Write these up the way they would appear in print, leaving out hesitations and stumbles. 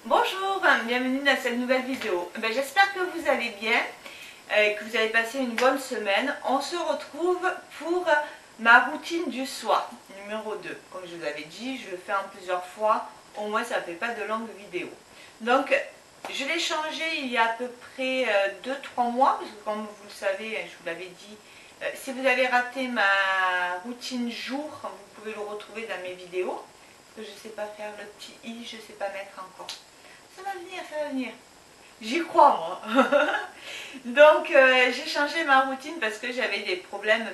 Bonjour, bienvenue dans cette nouvelle vidéo. J'espère que vous allez bien, que vous avez passé une bonne semaine. On se retrouve pour ma routine du soir, numéro 2. Comme je vous avais dit, je le fais en plusieurs fois, au moins ça ne fait pas de longues vidéos. Donc, je l'ai changé il y a à peu près 2-3 mois, parce que comme vous le savez, je vous l'avais dit, si vous avez raté ma routine jour, vous pouvez le retrouver dans mes vidéos. Je ne sais pas faire le petit i, je ne sais pas mettre encore. Ça va venir, ça va venir. J'y crois, moi. Donc, j'ai changé ma routine parce que j'avais des problèmes.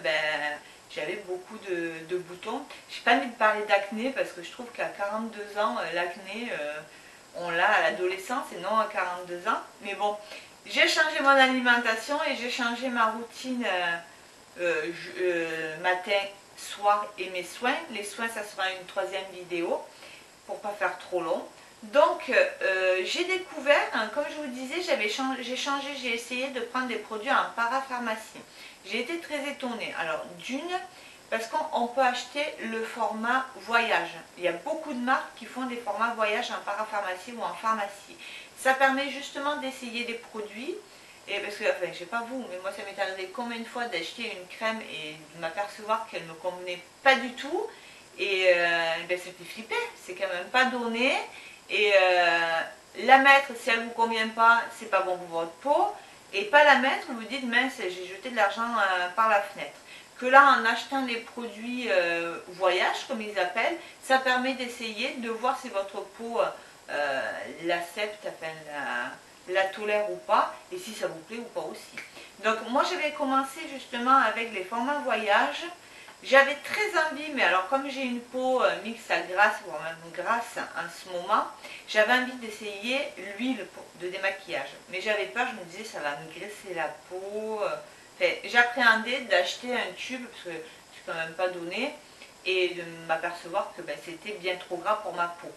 J'avais beaucoup de boutons. Je n'ai pas envie de parler d'acné parce que je trouve qu'à 42 ans, l'acné, on l'a à l'adolescence et non à 42 ans. Mais bon, j'ai changé mon alimentation et j'ai changé ma routine matin, soir et mes soins. Les soins, ça sera une troisième vidéo pour pas faire trop long. Donc, j'ai découvert, comme je vous disais, j'ai essayé de prendre des produits en parapharmacie. J'ai été très étonnée. Alors, d'une, parce qu'on peut acheter le format voyage. Il y a beaucoup de marques qui font des formats voyage en parapharmacie ou en pharmacie. Ça permet justement d'essayer des produits. Et parce que, enfin, je sais pas vous, mais moi ça m'est arrivé combien de fois d'acheter une crème et de m'apercevoir qu'elle ne me convenait pas du tout. Et ça fait flipper, c'est quand même pas donné. Et la mettre, si elle ne vous convient pas, c'est pas bon pour votre peau. Et pas la mettre, vous dites, mince, j'ai jeté de l'argent par la fenêtre. Que là, en achetant les produits voyage, comme ils appellent, ça permet d'essayer de voir si votre peau l'accepte, enfin, la tolère ou pas, et si ça vous plaît ou pas aussi. Donc moi, j'avais commencé justement avec les formats voyage. J'avais très envie, mais alors comme j'ai une peau mixte à grasse, voire même grasse en ce moment, j'avais envie d'essayer l'huile de démaquillage. Mais j'avais peur, je me disais ça va me graisser la peau. Enfin, j'appréhendais d'acheter un tube, parce que c'est quand même pas donné, et de m'apercevoir que c'était bien trop gras pour ma peau.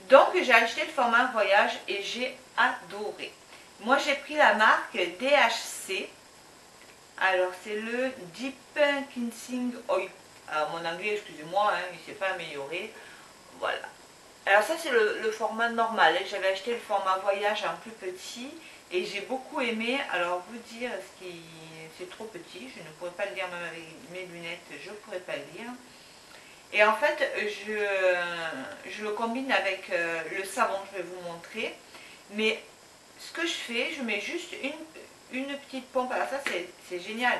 Donc j'ai acheté le format voyage et j'ai adoré. Moi j'ai pris la marque DHC. Alors, c'est le Deep Cleansing Oil. Alors, mon anglais, excusez-moi, il ne s'est pas amélioré. Voilà. Alors, ça, c'est le format normal. J'avais acheté le format voyage en plus petit et j'ai beaucoup aimé. Alors, vous dire ce qui c'est trop petit, je ne pourrais pas le lire même avec mes lunettes, je ne pourrais pas le lire. Et en fait, je le combine avec le savon, je vais vous montrer. Mais ce que je fais, je mets juste une petite pompe. Alors ça, c'est génial.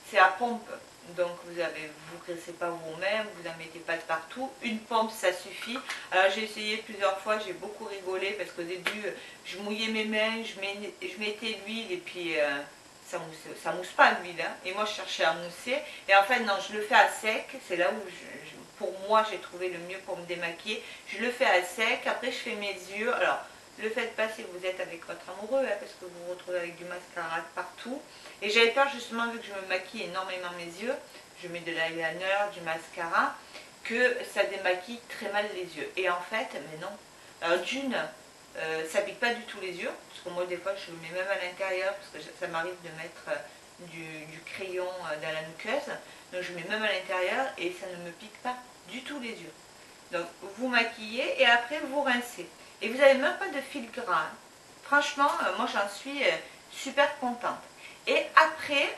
C'est à pompe. Donc vous ne graissez pas vous-même, vous n'en mettez pas de partout. Une pompe, ça suffit. Alors j'ai essayé plusieurs fois, j'ai beaucoup rigolé parce qu'au début, je mouillais mes mains, je mettais l'huile et puis ça mousse pas l'huile. Hein. Et moi, je cherchais à mousser. Et en fait, non, je le fais à sec. C'est là où, pour moi, j'ai trouvé le mieux pour me démaquiller. Je le fais à sec. Après, je fais mes yeux. Alors, le faites pas si vous êtes avec votre amoureux, hein, parce que vous vous retrouvez avec du mascara partout. Et j'avais peur justement, vu que je me maquille énormément mes yeux, je mets de l'eyeliner, du mascara, que ça démaquille très mal les yeux. Et en fait, mais non. Alors d'une, ça pique pas du tout les yeux, parce que moi des fois je le mets même à l'intérieur, parce que ça m'arrive de mettre du crayon dans la muqueuse. Donc je mets même à l'intérieur et ça ne me pique pas du tout les yeux. Donc vous maquillez et après vous rincez. Et vous n'avez même pas de fil gras. Hein. Franchement, moi j'en suis super contente. Et après,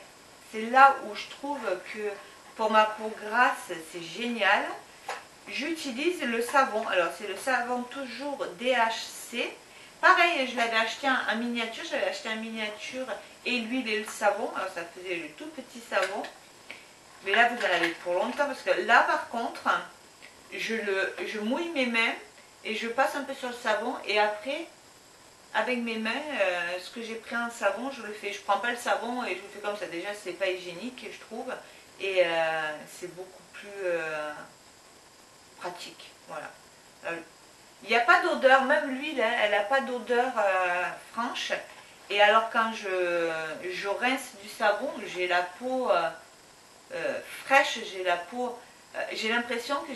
c'est là où je trouve que pour ma peau grasse, c'est génial. J'utilise le savon. Alors c'est le savon toujours DHC. Pareil, je l'avais acheté en miniature. J'avais acheté en miniature et l'huile et le savon. Alors ça faisait le tout petit savon. Mais là, vous en avez pour longtemps. Parce que là, par contre, je mouille mes mains. Et je passe un peu sur le savon et après, avec mes mains, ce que j'ai pris en savon, je le fais. Je ne prends pas le savon et je le fais comme ça. Déjà, c'est pas hygiénique, je trouve. Et c'est beaucoup plus pratique. Voilà. Il n'y a pas d'odeur, même l'huile, hein, elle n'a pas d'odeur franche. Et alors, quand je rince du savon, j'ai la peau fraîche, j'ai la peau... j'ai l'impression que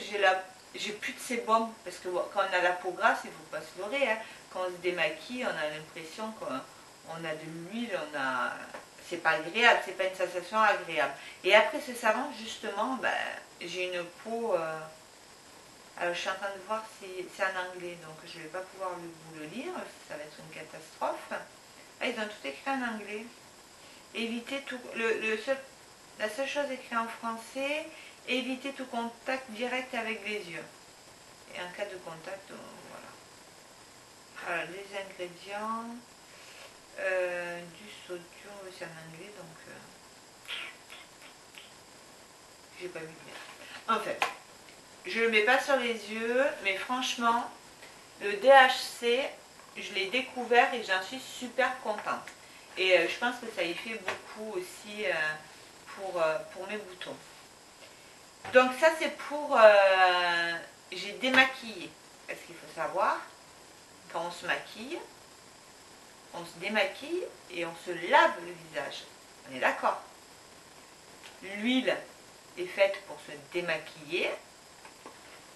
j'ai plus de sébum, parce que quand on a la peau grasse, il ne faut pas se leurrer, hein. Quand on se démaquille, on a l'impression qu'on a de l'huile, c'est pas agréable, c'est pas une sensation agréable. Et après ce savon, justement, j'ai une peau Alors je suis en train de voir si c'est en anglais, donc je ne vais pas pouvoir vous le lire, ça va être une catastrophe. Ah, ils ont tout écrit en anglais. Éviter tout, la seule chose écrite en français, éviter tout contact direct avec les yeux. Et en cas de contact, voilà. Alors, les ingrédients, du sodium, c'est en anglais, donc j'ai pas vu bien. En fait, je ne le mets pas sur les yeux, mais franchement, le DHC, je l'ai découvert et j'en suis super contente. Et je pense que ça y fait beaucoup aussi pour mes boutons. Donc ça c'est pour... j'ai démaquillé. Parce qu'il faut savoir, quand on se maquille, on se démaquille et on se lave le visage. On est d'accord? L'huile est faite pour se démaquiller.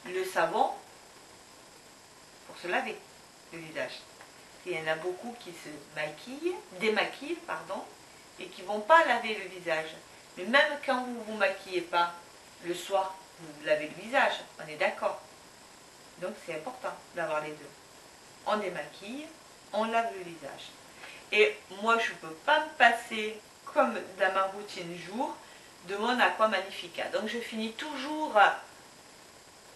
Le savon pour se laver le visage. Il y en a beaucoup qui se démaquillent, pardon, et qui ne vont pas laver le visage. Mais même quand vous ne vous maquillez pas, le soir, vous lavez le visage, on est d'accord. Donc c'est important d'avoir les deux. On démaquille, on lave le visage. Et moi, je ne peux pas me passer, comme dans ma routine jour, de mon Aqua Magnifica. Donc je finis toujours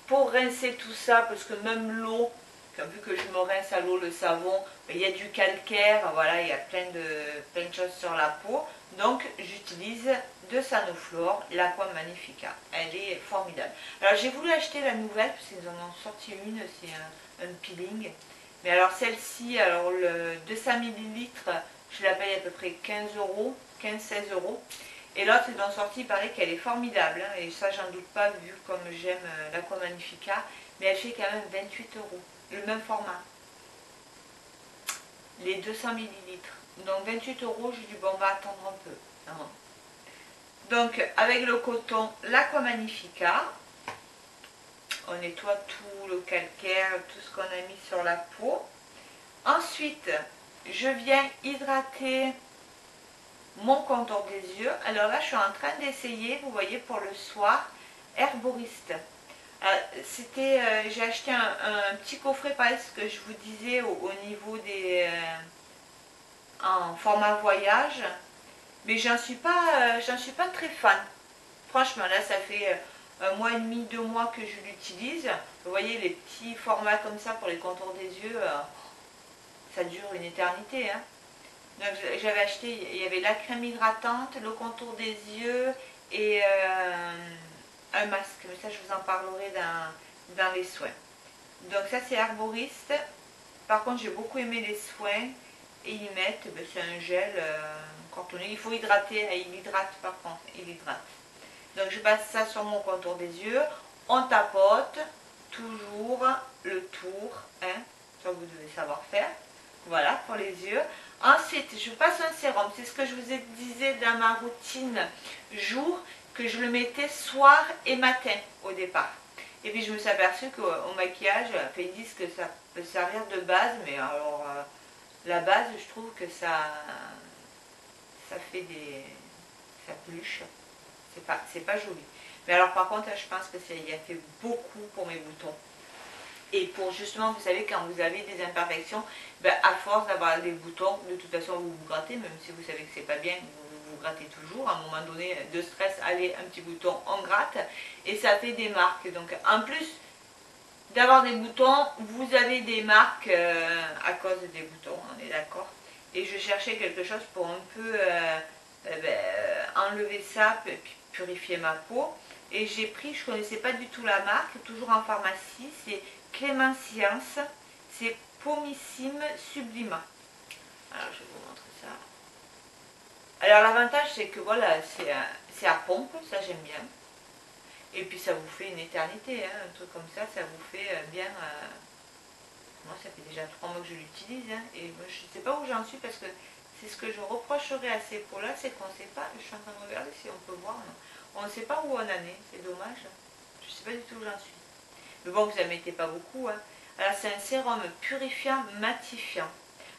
pour rincer tout ça, parce que même l'eau, vu que je me rince à l'eau, le savon, il y a du calcaire, voilà, il y a plein de choses sur la peau. Donc j'utilise de Sanoflore, l'Aqua Magnifica. Elle est formidable. Alors j'ai voulu acheter la nouvelle, parce qu'ils en ont sorti une, c'est un peeling. Mais alors celle-ci, alors le 200 ml, je la paye à peu près 15 euros, 15-16 euros. Et l'autre ils ont sorti, il paraît qu'elle est formidable, hein, et ça j'en doute pas vu comme j'aime l'Aqua Magnifica, mais elle fait quand même 28 euros, le même format, les 200 millilitres. Donc 28 euros, j'ai dit bon on va attendre un peu. Non. Donc avec le coton, l'Aqua Magnifica, on nettoie tout le calcaire, tout ce qu'on a mis sur la peau. Ensuite, je viens hydrater mon contour des yeux. Alors là, je suis en train d'essayer, vous voyez, pour le soir, Herboriste. J'ai acheté un petit coffret, pareil, ce que je vous disais au niveau des... en format voyage. Mais j'en suis pas très fan. Franchement, là, ça fait un mois et demi, 2 mois que je l'utilise. Vous voyez, les petits formats comme ça pour les contours des yeux, ça dure une éternité, hein. Donc j'avais acheté, il y avait la crème hydratante, le contour des yeux et un masque. Mais ça, je vous en parlerai dans les soins. Donc ça, c'est Herboriste. Par contre, j'ai beaucoup aimé les soins. Et ils mettent, c'est un gel contourné. Il faut hydrater, il hydrate par contre, il hydrate. Donc je passe ça sur mon contour des yeux. On tapote toujours le tour, hein, ça vous devez savoir faire. Voilà pour les yeux. Ensuite, je passe un sérum. C'est ce que je vous disais dans ma routine jour, que je le mettais soir et matin au départ. Et puis je me suis aperçue qu'au maquillage, ils disent que ça peut servir de base, mais alors la base, je trouve que ça fait ça pluche. C'est pas joli. Mais alors par contre, je pense que il a fait beaucoup pour mes boutons. Et pour justement, vous savez, quand vous avez des imperfections, à force d'avoir des boutons, de toute façon vous vous grattez, même si vous savez que c'est pas bien, vous grattez toujours. À un moment donné, de stress, allez, un petit bouton, on gratte. Et ça fait des marques. Donc en plus d'avoir des boutons, vous avez des marques à cause des boutons, on est d'accord. Et je cherchais quelque chose pour un peu enlever ça, puis purifier ma peau. Et j'ai pris, je ne connaissais pas du tout la marque, toujours en pharmacie, c'est Clémentience, c'est Pomissime Sublima. Alors je vais vous montrer ça. Alors l'avantage c'est que voilà, c'est à pompe, ça j'aime bien. Et puis ça vous fait une éternité, hein, un truc comme ça vous fait bien... moi ça fait déjà 3 mois que je l'utilise, hein, et moi, je ne sais pas où j'en suis parce que c'est ce que je reprocherais à ces peaux-là, c'est qu'on ne sait pas, je suis en train de regarder si on peut voir, non. On ne sait pas où on en est, c'est dommage. Je ne sais pas du tout où j'en suis. Mais bon, vous n'en mettez pas beaucoup, hein. Alors c'est un sérum purifiant matifiant.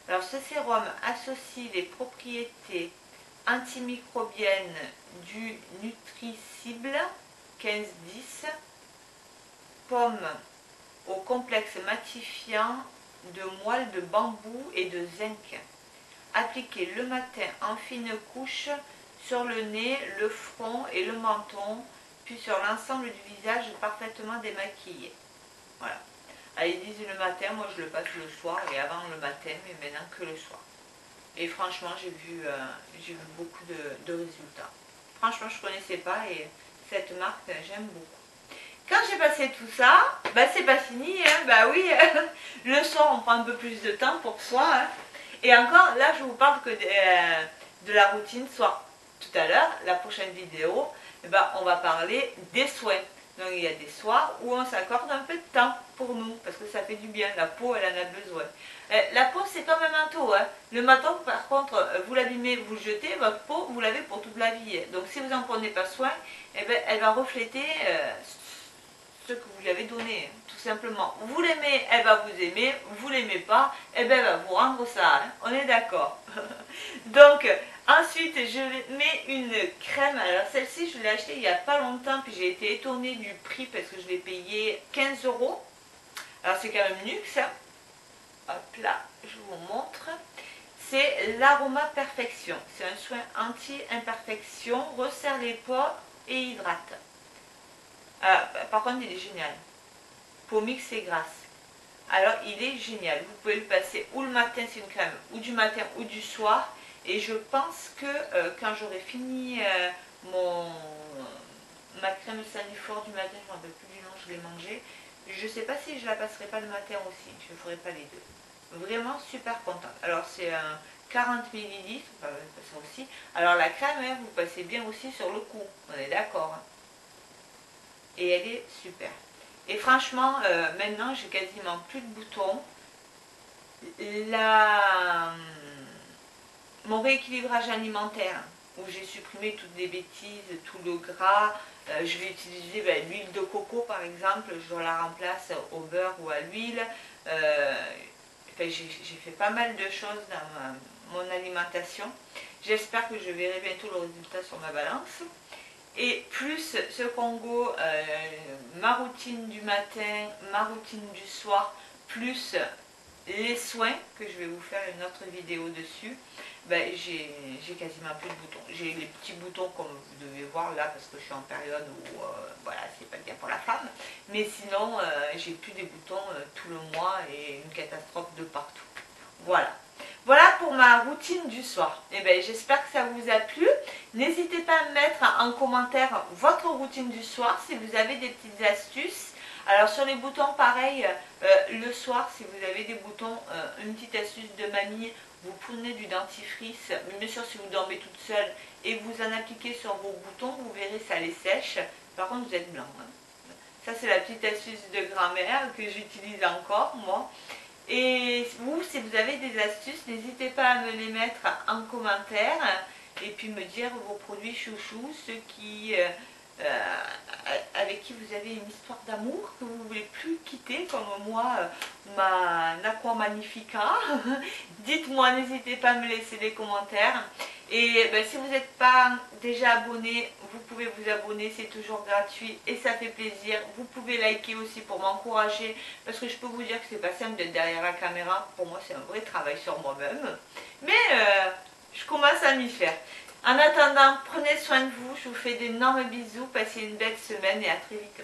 Alors ce sérum associe les propriétés antimicrobiennes du Nutricible 15-10, pomme au complexe matifiant de moelle de bambou et de zinc. Appliquez le matin en fine couche sur le nez, le front et le menton, puis sur l'ensemble du visage parfaitement démaquillé. Voilà. Alors, ils disent le matin, moi je le passe le soir et avant le matin, mais maintenant que le soir. Et franchement, j'ai vu beaucoup de résultats. Franchement, je ne connaissais pas et cette marque, j'aime beaucoup. Quand j'ai passé tout ça, bah, c'est pas fini, hein, bah oui, le soir on prend un peu plus de temps pour soi. Hein. Et encore, là je vous parle que de la routine soir. Tout à l'heure, la prochaine vidéo, eh ben, on va parler des soins. Donc il y a des soirs où on s'accorde un peu de temps pour nous, parce que ça fait du bien, la peau elle en a besoin. La peau c'est comme un manteau, hein. Le manteau par contre, vous l'abîmez, vous le jetez, votre peau vous l'avez pour toute la vie. Donc si vous n'en prenez pas soin, eh ben, elle va refléter ce que vous lui avez donné, tout simplement. Vous l'aimez, elle va vous aimer, vous l'aimez pas, eh ben, elle va vous rendre ça, hein. On est d'accord. Donc ensuite je mets une crème, alors celle-ci je l'ai achetée il n'y a pas longtemps, puis j'ai été étonnée du prix parce que je l'ai payé 15 €. Alors c'est quand même luxe, hein. Hop là, je vous montre. C'est l'Aroma Perfection, c'est un soin anti-imperfection, resserre les pores et hydrate. Par contre il est génial, peau mixte et grasse. Alors il est génial, vous pouvez le passer ou le matin, c'est une crème, ou du matin ou du soir. Et je pense que quand j'aurai fini ma crème saliflore du matin, je ne me rappelle plus du nom, je l'ai mangée. Je ne sais pas si je la passerai pas le matin aussi, je ne ferai pas les deux. Vraiment super contente. Alors c'est un 40 ml, ça aussi. Alors la crème, hein, vous passez bien aussi sur le cou, on est d'accord. Hein. Et elle est super. Et franchement, maintenant j'ai quasiment plus de boutons. Mon rééquilibrage alimentaire, où j'ai supprimé toutes les bêtises, tout le gras, je vais utiliser l'huile de coco par exemple, je la remplace au beurre ou à l'huile. J'ai fait pas mal de choses dans mon alimentation. J'espère que je verrai bientôt le résultat sur ma balance. Et plus ce Congo, ma routine du matin, ma routine du soir, plus les soins, que je vais vous faire une autre vidéo dessus, ben, j'ai quasiment plus de boutons. J'ai les petits boutons comme vous devez voir là, parce que je suis en période où voilà, c'est pas bien pour la femme. Mais sinon, j'ai plus des boutons tout le mois et une catastrophe de partout. Voilà. Voilà pour ma routine du soir. Et ben, j'espère que ça vous a plu. N'hésitez pas à mettre en commentaire votre routine du soir si vous avez des petites astuces. Alors sur les boutons, pareil, le soir, si vous avez des boutons, une petite astuce de mamie, vous prenez du dentifrice, mais bien sûr si vous dormez toute seule, et vous en appliquez sur vos boutons, vous verrez ça les sèche. Par contre vous êtes blanc. Hein. Ça c'est la petite astuce de grand-mère que j'utilise encore moi. Et vous, si vous avez des astuces, n'hésitez pas à me les mettre en commentaire et puis me dire vos produits chouchous, ceux qui, avec qui vous avez une histoire d'amour que vous ne voulez plus quitter, comme moi, ma Aqua Magnifica. Dites-moi, n'hésitez pas à me laisser des commentaires. Et ben, si vous n'êtes pas déjà abonné, vous pouvez vous abonner, c'est toujours gratuit et ça fait plaisir. Vous pouvez liker aussi pour m'encourager, parce que je peux vous dire que c'est pas simple d'être derrière la caméra. Pour moi, c'est un vrai travail sur moi-même. Mais je commence à m'y faire. En attendant, prenez soin de vous, je vous fais d'énormes bisous, passez une belle semaine et à très vite.